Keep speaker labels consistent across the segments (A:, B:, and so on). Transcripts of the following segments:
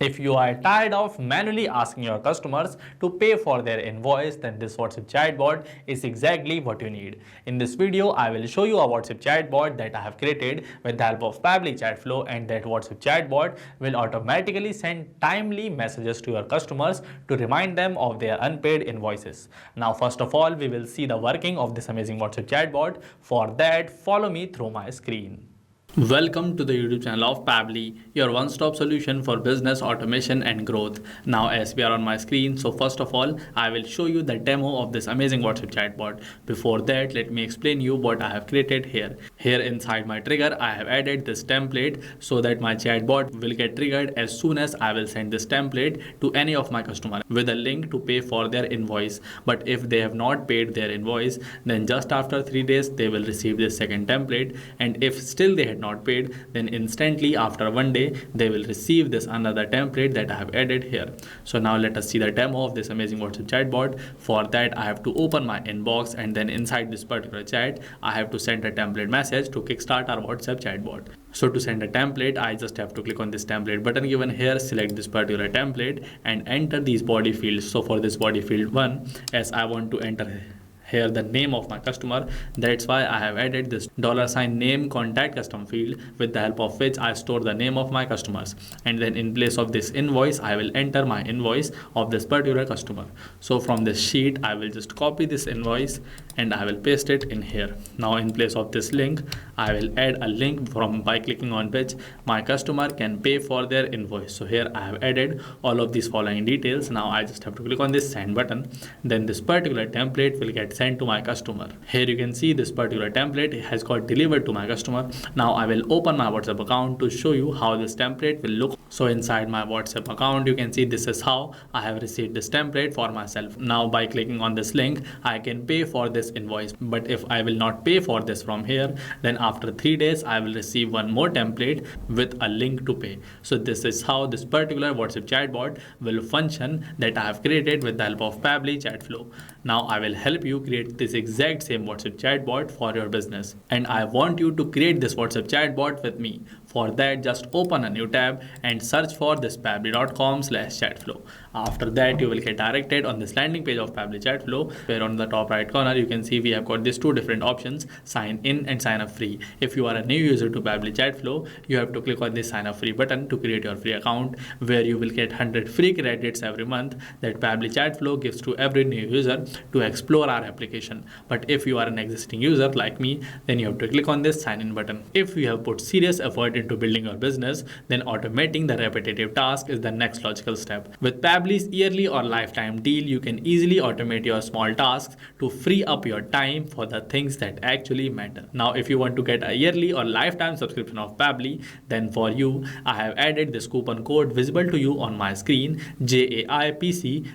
A: If you are tired of manually asking your customers to pay for their invoice, then this WhatsApp chatbot is exactly what you need. In this video, I will show you a WhatsApp chatbot that I have created with the help of Pabbly Chatflow, and that WhatsApp chatbot will automatically send timely messages to your customers to remind them of their unpaid invoices. Now, first of all, we will see the working of this amazing WhatsApp chatbot. For that, follow me through my screen. Welcome to the YouTube channel of Pabbly, your one-stop solution for business automation and growth. Now, as we are on my screen, so first of all, I will show you the demo of this amazing WhatsApp chatbot. Before that, let me explain you what I have created here. Here inside my trigger, I have added this template so that my chatbot will get triggered as soon as I will send this template to any of my customers with a link to pay for their invoice. But if they have not paid their invoice, then just after 3 days, they will receive this second template, and if still they had not paid, then instantly after 1 day they will receive this another template that I have added here. So now let us see the demo of this amazing WhatsApp chatbot. For that, I have to open my inbox, and then inside this particular chat I have to send a template message to kickstart our WhatsApp chatbot. So to send a template, I just have to click on this template button given here, select this particular template and enter these body fields. So for this body field 1, as I want to enter here the name of my customer, that's why I have added this $name contact custom field, with the help of which I store the name of my customers. And then in place of this invoice, I will enter my invoice of this particular customer. So from this sheet, I will just copy this invoice and I will paste it in here. Now in place of this link, I will add a link by clicking on which my customer can pay for their invoice. So here I have added all of these following details. Now I just have to click on this send button. Then this particular template will get sent to my customer. Here you can see this particular template has got delivered to my customer. Now I will open my WhatsApp account to show you how this template will look. So inside my WhatsApp account, you can see this is how I have received this template for myself. Now by clicking on this link, I can pay for this invoice. But if I will not pay for this from here, then after 3 days, I will receive one more template with a link to pay. So this is how this particular WhatsApp chatbot will function that I have created with the help of Pabbly Chatflow. Now I will help you create this exact same WhatsApp chatbot for your business. And I want you to create this WhatsApp chatbot with me. For that, just open a new tab and search for this pabbly.com/chatflow. After that, you will get directed on this landing page of Pabbly Chatflow, where on the top right corner, you can see we have got these two different options, sign in and sign up free. If you are a new user to Pabbly Chatflow, you have to click on this sign up free button to create your free account, where you will get 100 free credits every month that Pabbly Chatflow gives to every new user to explore our application. But if you are an existing user like me, then you have to click on this sign in button. If you have put serious effort into building your business, then automating the repetitive task is the next logical step. With Pabbly's yearly or lifetime deal, you can easily automate your small tasks to free up your time for the things that actually matter. Now, if you want to get a yearly or lifetime subscription of Pabbly, then for you, I have added this coupon code visible to you on my screen, JAIPC.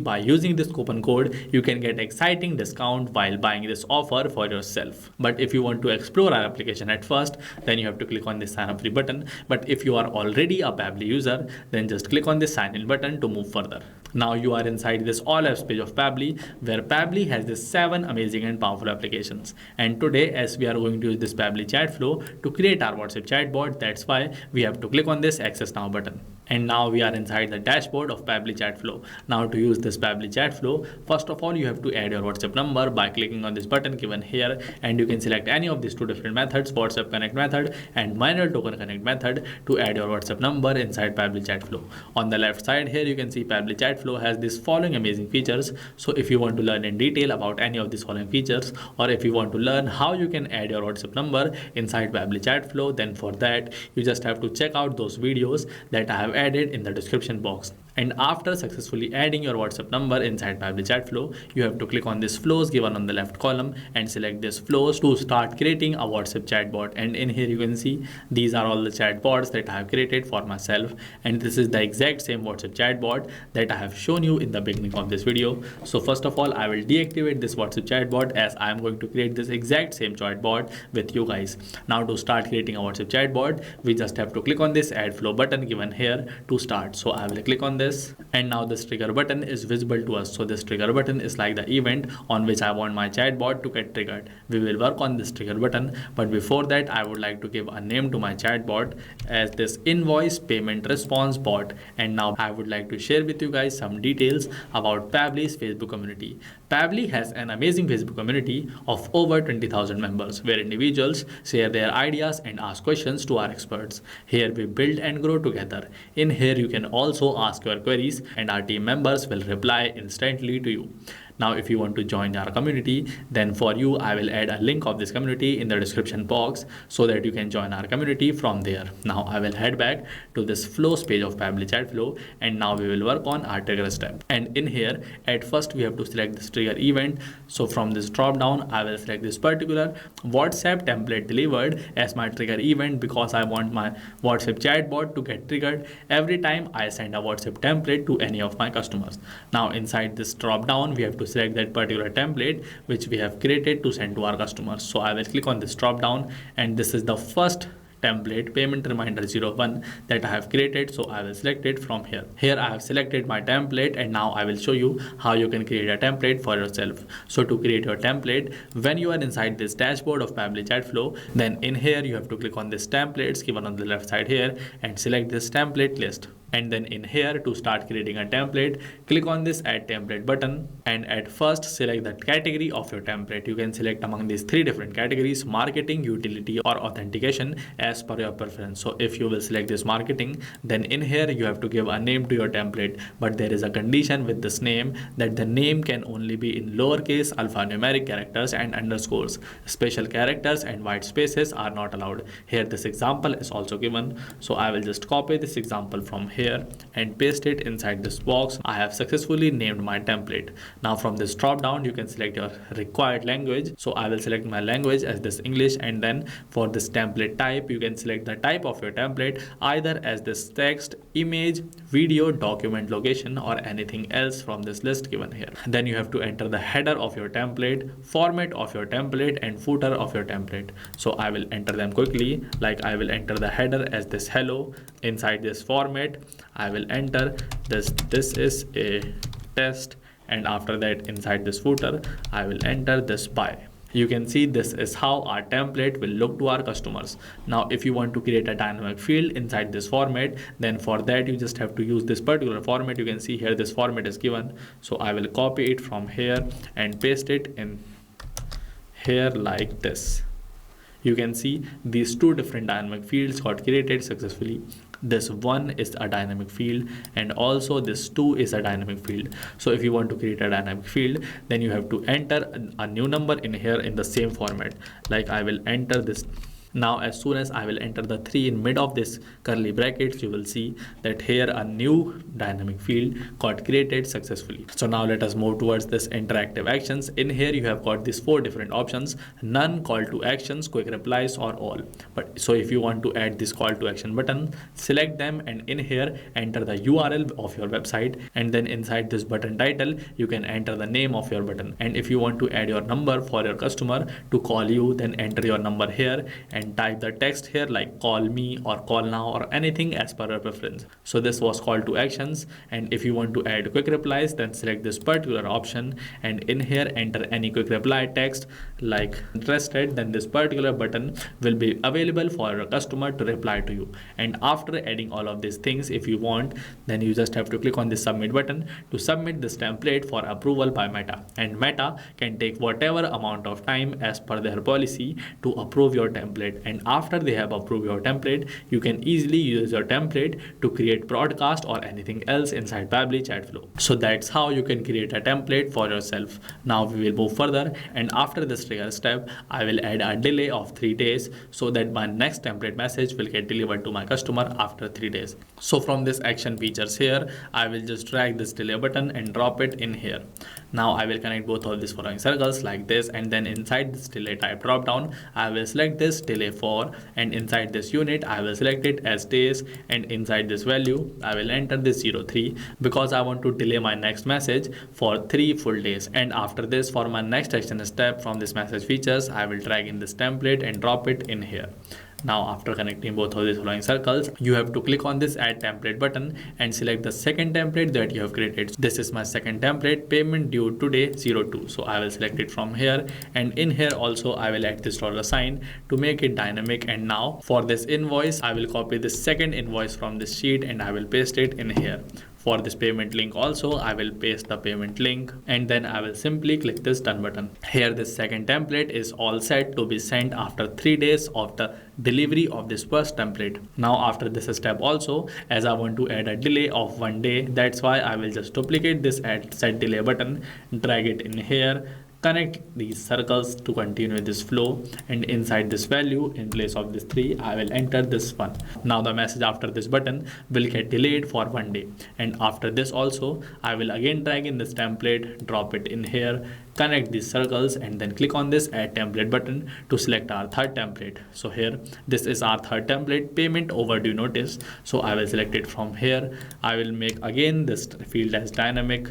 A: By using this coupon code, you can get exciting discount while buying this offer for yourself. But if you want to explore our application at first, then you have to click on this sign up free button. But if you are already a Pabbly user, then just click on this sign in button to move further. Now you are inside this all apps page of Pabbly, where Pabbly has this 7 amazing and powerful applications. And today, as we are going to use this Pabbly Chatflow to create our WhatsApp chatbot, that's why we have to click on this access now button. And now we are inside the dashboard of Pabbly Chatflow. Now to use this Pabbly Chatflow, first of all, you have to add your WhatsApp number by clicking on this button given here, and you can select any of these two different methods, WhatsApp Connect method and manual token connect method, to add your WhatsApp number inside Pabbly Chatflow. On the left side here, you can see Pabbly Chatflow has these following amazing features. So if you want to learn in detail about any of these following features, or if you want to learn how you can add your WhatsApp number inside Pabbly Chatflow, then for that, you just have to check out those videos that I have added in the description box. And after successfully adding your WhatsApp number inside Pabbly Chatflow, you have to click on this flows given on the left column and select this flows to start creating a WhatsApp chatbot. And in here you can see these are all the chatbots that I have created for myself, and this is the exact same WhatsApp chatbot that I have shown you in the beginning of this video. So first of all, I will deactivate this WhatsApp chatbot, as I am going to create this exact same chatbot with you guys. Now to start creating a WhatsApp chatbot, we just have to click on this add flow button given here to start. So I will click on this this, and now this trigger button is visible to us. So this trigger button is like the event on which I want my chatbot to get triggered. We will work on this trigger button, but before that I would like to give a name to my chatbot as this invoice payment response bot. And now I would like to share with you guys some details about Pabbly's Facebook community. Pabbly has an amazing Facebook community of over 20,000 members where individuals share their ideas and ask questions to our experts. Here we build and grow together. In here you can also ask your queries and our team members will reply instantly to you. Now if you want to join our community, then for you I will add a link of this community in the description box so that you can join our community from there. Now I will head back to this flows page of Pabbly Chatflow, and now we will work on our trigger step. And in here at first we have to select this trigger event. So from this drop down I will select this particular WhatsApp template delivered as my trigger event, because I want my WhatsApp chatbot to get triggered every time I send a WhatsApp template to any of my customers. Now inside this drop down we have to select that particular template which we have created to send to our customers. So I will click on this drop down, and this is the first template, payment reminder 01, that I have created. So I will select it from here. Here I have selected my template, and now I will show you how you can create a template for yourself. So to create your template, when you are inside this dashboard of Pabbly Chatflow, then in here you have to click on this templates given on the left side here and select this template list. And then in here to start creating a template, click on this add template button, and at first select the category of your template. You can select among these three different categories: marketing, utility or authentication, as per your preference. So if you will select this marketing, then in here you have to give a name to your template, but there is a condition with this name that the name can only be in lowercase alphanumeric characters and underscores. Special characters and white spaces are not allowed. Here this example is also given, so I will just copy this example from here and paste it inside this box. I have successfully named my template. Now from this drop down you can select your required language. So I will select my language as this English, and then for this template type you can select the type of your template either as this text, image, video, document, location or anything else from this list given here. Then you have to enter the header of your template, format of your template and footer of your template. So I will enter them quickly. Like I will enter the header as this hello. Inside this format I will enter this is a test, and after that inside this footer I will enter this by. You can see this is how our template will look to our customers. Now if you want to create a dynamic field inside this format, then for that you just have to use this particular format. You can see here this format is given, so I will copy it from here and paste it in here like this. You can see these two different dynamic fields got created successfully. This one is a dynamic field and also this 2 is a dynamic field. So if you want to create a dynamic field, then you have to enter a new number in here in the same format. Like I will enter this. Now as soon as I will enter the 3 in mid of this curly brackets, you will see that here a new dynamic field got created successfully. So now let us move towards this interactive actions. In here you have got these 4 different options: none, call to actions, quick replies or all. But so if you want to add this call to action button, select them and in here enter the URL of your website, and then inside this button title you can enter the name of your button. And if you want to add your number for your customer to call you, then enter your number here and type the text here like call me or call now or anything as per your preference. So this was call to actions. And if you want to add quick replies, then select this particular option and in here enter any quick reply text like interested, then this particular button will be available for your customer to reply to you. And after adding all of these things, if you want, then you just have to click on the submit button to submit this template for approval by Meta. And Meta can take whatever amount of time as per their policy to approve your template. And after they have approved your template, you can easily use your template to create broadcast or anything else inside Pabbly Chatflow. So that's how you can create a template for yourself. Now we will move further, and after this trigger step, I will add a delay of 3 days so that my next template message will get delivered to my customer after 3 days. So from this action features here, I will just drag this delay button and drop it in here. Now I will connect both of these following circles like this, and then inside this delay type drop down, I will select this delay for, and inside this unit I will select it as days, and inside this value I will enter this 03 because I want to delay my next message for 3 full days. And after this, for my next action step from this message features, I will drag in this template and drop it in here. Now after connecting both of these following circles, you have to click on this add template button and select the second template that you have created. This is my second template, payment due today 02. So I will select it from here, and in here also I will add this $sign to make it dynamic. And now for this invoice, I will copy the second invoice from this sheet and I will paste it in here. For this payment link also, I will paste the payment link and then I will simply click this done button. Here this second template is all set to be sent after 3 days of the delivery of this first template. Now after this step also, as I want to add a delay of 1 day, that's why I will just duplicate this add set delay button, drag it in here, connect these circles to continue this flow, and inside this value, in place of this 3, I will enter this 1. Now the message after this button will get delayed for 1 day, and after this also I will again drag in this template, drop it in here, connect these circles, and then click on this add template button to select our third template. So here this is our third template, payment overdue notice. So I will select it from here. I will make again this field as dynamic.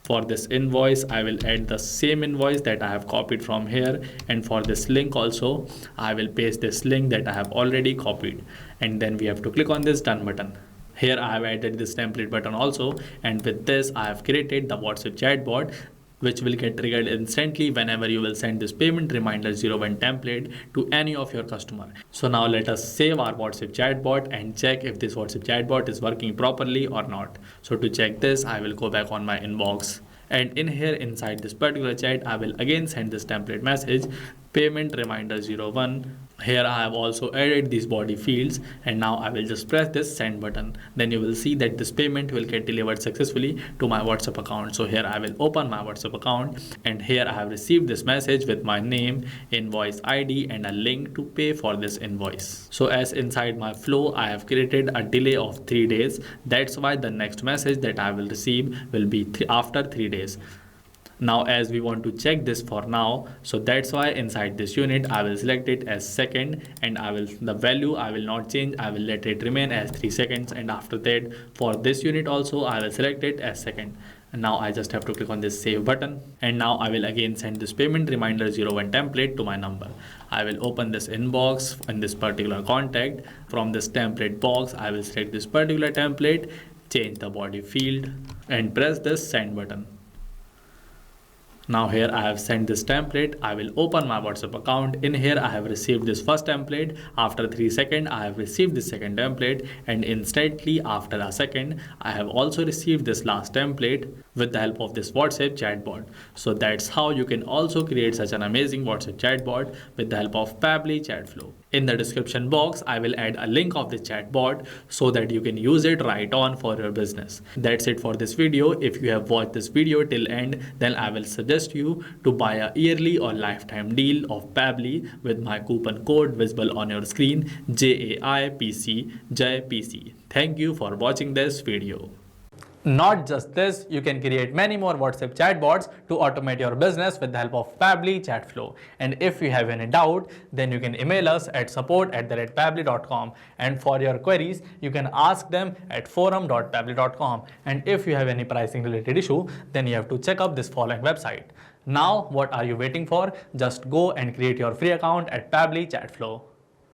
A: For this invoice, I will add the same invoice that I have copied from here, and for this link also, I will paste this link that I have already copied, and then we have to click on this done button. Here I have added this template button also, and with this I have created the WhatsApp chatbot, which will get triggered instantly whenever you will send this payment reminder 01 template to any of your customer. So now let us save our WhatsApp chatbot and check if this WhatsApp chatbot is working properly or not. So to check this, I will go back on my inbox, and in here inside this particular chat, I will again send this template message, payment reminder 01. Here I have also added these body fields, and now I will just press this send button. Then you will see that this payment will get delivered successfully to my WhatsApp account. So here I will open my WhatsApp account, and here I have received this message with my name, invoice ID, and a link to pay for this invoice. So as inside my flow, I have created a delay of 3 days. That's why the next message that I will receive will be after 3 days. Now as we want to check this for now, so that's why inside this unit I will select it as second, and the value I will not change, I will let it remain as 3 seconds, and after that for this unit also I will select it as second. And now I just have to click on this save button, and now I will again send this payment reminder 01 template to my number. I will open this inbox in this particular contact. From this template box, I will select this particular template, change the body field, and press this send button. Now here I have sent this template. I will open my WhatsApp account. In here I have received this first template. After 3 seconds I have received the second template, and instantly after a second I have also received this last template with the help of this WhatsApp chatbot. So that's how you can also create such an amazing WhatsApp chatbot with the help of Pabbly Chatflow. In the description box, I will add a link of this chatbot so that you can use it right on for your business. That's it for this video. If you have watched this video till end, then I will suggest you to buy a yearly or lifetime deal of Pabbly with my coupon code visible on your screen, JAIPC. Thank you for watching this video. Not just this, you can create many more WhatsApp chatbots to automate your business with the help of Pabbly Chatflow. And if you have any doubt, then you can email us at support@pabbly.com. And for your queries, you can ask them at forum.pabbly.com. And if you have any pricing related issue, then you have to check up this following website. Now, what are you waiting for? Just go and create your free account at Pabbly Chatflow.